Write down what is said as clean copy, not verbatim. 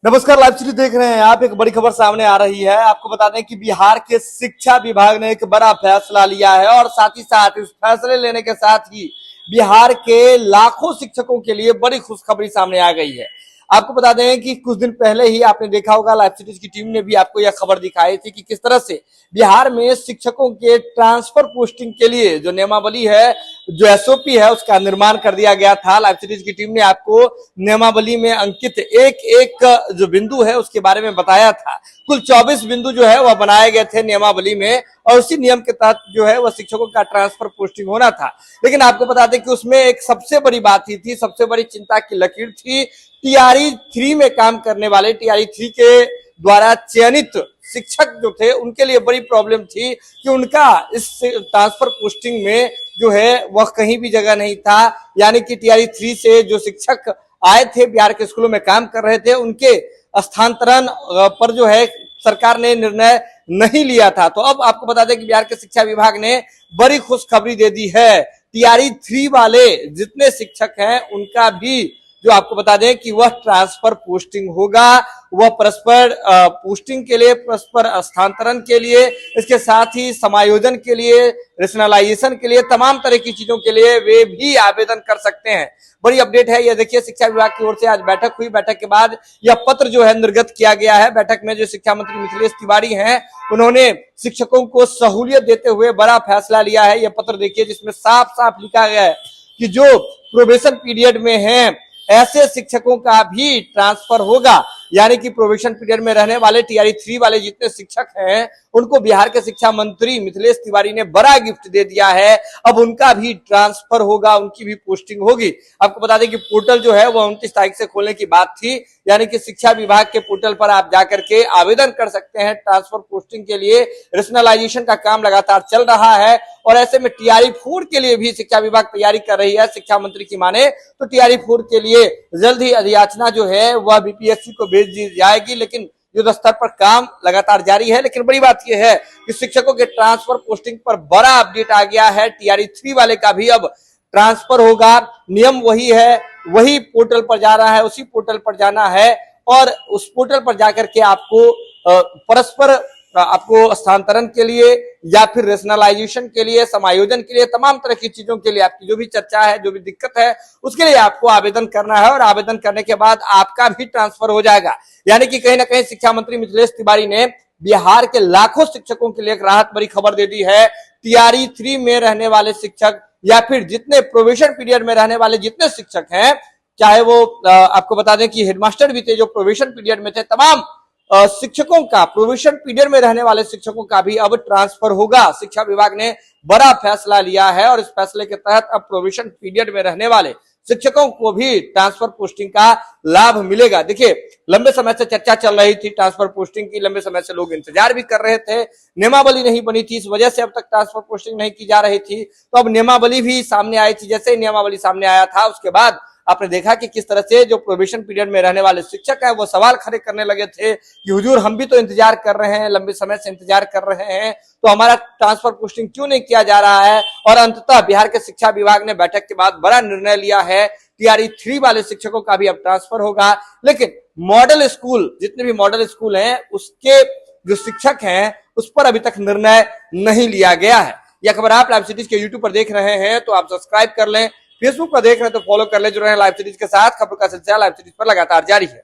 नमस्कार, live series देख रहे हैं आप। एक बड़ी खबर सामने आ रही है। आपको बता दें कि बिहार के शिक्षा विभाग ने एक बड़ा फैसला लिया है और साथ ही साथ इस फैसले लेने के साथ ही बिहार के लाखों शिक्षकों के लिए बड़ी खुशखबरी सामने आ गई है। आपको बता दें कि कुछ दिन पहले ही आपने देखा होगा, लाइव सीरीज की टीम ने भी आपको यह खबर दिखाई थी कि किस तरह से बिहार में शिक्षकों के ट्रांसफर पोस्टिंग के लिए जो नियमावली है, जो एसओपी है, उसका निर्माण कर दिया गया था। लाइव सीरीज की टीम ने आपको नियमावली में अंकित एक एक जो बिंदु है उसके बारे में बताया था। कुल 24 बिंदु जो है वह बनाए गए थे नियमावली में और उसी नियम के तहत जो है वह शिक्षकों का ट्रांसफर पोस्टिंग होना था। लेकिन आपको बता दें कि उसमें एक सबसे बड़ी बात ही थी, सबसे बड़ी चिंता की लकीर थी, टीआरई 3 में काम करने वाले, टीआरई 3 के द्वारा चयनित शिक्षक जो थे उनके लिए बड़ी प्रॉब्लम थी कि उनका इस ट्रांसफर पोस्टिंग में जो है वह कहीं भी जगह नहीं था। यानी कि टीआरई 3 से जो शिक्षक आए थे, बिहार के स्कूलों में काम कर रहे थे, उनके स्थानांतरण पर जो है सरकार ने निर्णय नहीं लिया था। तो अब आपको बता दें कि बिहार के शिक्षा विभाग ने बड़ी खुशखबरी दे दी है। टीआरई 3 वाले जितने शिक्षक हैं उनका भी जो आपको बता दें कि वह ट्रांसफर पोस्टिंग होगा, वह परस्पर पोस्टिंग के लिए, परस्पर स्थानांतरण के लिए, इसके साथ ही समायोजन के लिए, रेशनलाइजेशन के लिए, तमाम तरह की चीजों के लिए वे भी आवेदन कर सकते हैं। बड़ी अपडेट है ये। देखिए, शिक्षा विभाग की ओर से आज बैठक हुई। बैठक के बाद यह पत्र जो है निर्गत किया गया है। बैठक में जो शिक्षा मंत्री मिथिलेश तिवारी हैं, उन्होंने शिक्षकों को सहूलियत देते हुए बड़ा फैसला लिया है। यह पत्र देखिए जिसमें साफ साफ लिखा गया है कि जो प्रोबेशन पीरियड में है ऐसे शिक्षकों का भी ट्रांसफर होगा। यानी कि प्रोबेशन पीरियड में रहने वाले टीआरई 3 वाले जितने शिक्षक हैं उनको बिहार के शिक्षा मंत्री मिथिलेश तिवारी ने बड़ा गिफ्ट दे दिया है। अब उनका भी ट्रांसफर होगा, उनकी भी पोस्टिंग होगी। आपको बता दें कि पोर्टल जो है वो 29 तारीख से खोलने की बात थी। यानी कि शिक्षा विभाग के पोर्टल पर आप जाकर के आवेदन कर सकते हैं ट्रांसफर पोस्टिंग के लिए। रेशनलाइजेशन का काम लगातार चल रहा है और ऐसे में टीआरई 4 के लिए भी शिक्षा विभाग तैयारी कर रही है। शिक्षा मंत्री की माने तो टीआरई 4 के लिए जल्द ही अधियाचना जो है वह बीपीएससी को भेज दी जाएगी। लेकिन युद्ध स्तर पर काम लगातार जारी है। लेकिन बड़ी बात यह है कि शिक्षकों के ट्रांसफर पोस्टिंग पर बड़ा अपडेट आ गया है। टीआरई 3 वाले का भी अब ट्रांसफर होगा। नियम वही है, वही पोर्टल पर जा रहा है, उसी पोर्टल पर जाना है और उस पोर्टल पर जाकर के आपको परस्पर आपको स्थानांतरण के लिए या फिर रेशनलाइजेशन के लिए, समायोजन के लिए, तमाम तरह की चीजों के लिए आपकी जो भी चर्चा है, जो भी दिक्कत है, उसके लिए आपको आवेदन करना है और आवेदन करने के बाद आपका भी ट्रांसफर हो जाएगा। यानी कि कहीं ना कहीं शिक्षा मंत्री मिथिलेश तिवारी ने बिहार के लाखों शिक्षकों के लिए एक राहत भरी खबर दे दी है। टीआरई 3 में रहने वाले शिक्षक या फिर जितने प्रोबेशन पीरियड में रहने वाले जितने शिक्षक हैं, चाहे वो आपको बता दें कि हेडमास्टर भी थे जो प्रोबेशन पीरियड में थे, तमाम शिक्षकों का, प्रोबेशन पीरियड में रहने वाले शिक्षकों का भी अब ट्रांसफर होगा। शिक्षा विभाग ने बड़ा फैसला लिया है और इस फैसले के तहत अब प्रोबेशन पीरियड में रहने वाले शिक्षकों को भी ट्रांसफर पोस्टिंग का लाभ मिलेगा। देखिए, लंबे समय से चर्चा चल रही थी ट्रांसफर पोस्टिंग की, लंबे समय से लोग इंतजार भी कर रहे थे। नियमावली नहीं बनी थी, इस वजह से अब तक ट्रांसफर पोस्टिंग नहीं की जा रही थी। तो अब नियमावली भी सामने आई थी। जैसे ही नियमावली सामने आया था उसके बाद आपने देखा कि किस तरह से जो प्रोबेशन पीरियड में रहने वाले शिक्षक है वो सवाल खड़े करने लगे थे कि हुजूर, हम भी तो इंतजार कर रहे हैं, लंबे समय से इंतजार कर रहे हैं, तो हमारा ट्रांसफर पोस्टिंग क्यों नहीं किया जा रहा है। और अंततः बिहार के शिक्षा विभाग ने बैठक के बाद बड़ा निर्णय लिया है। टीआरई 3 वाले शिक्षकों का भी अब ट्रांसफर होगा। लेकिन मॉडल स्कूल, जितने भी मॉडल स्कूल हैं उसके जो शिक्षक हैं उस पर अभी तक निर्णय नहीं लिया गया है। यह खबर आप लाइव सीरीज के यूट्यूब पर देख रहे हैं तो आप सब्सक्राइब कर लें, फेसबुक पर देख रहे हैं तो फॉलो कर ले। जुड़े हैं लाइव सीरीज के साथ। खबर का सिलसिला लाइव सीरीज पर लगातार जारी है।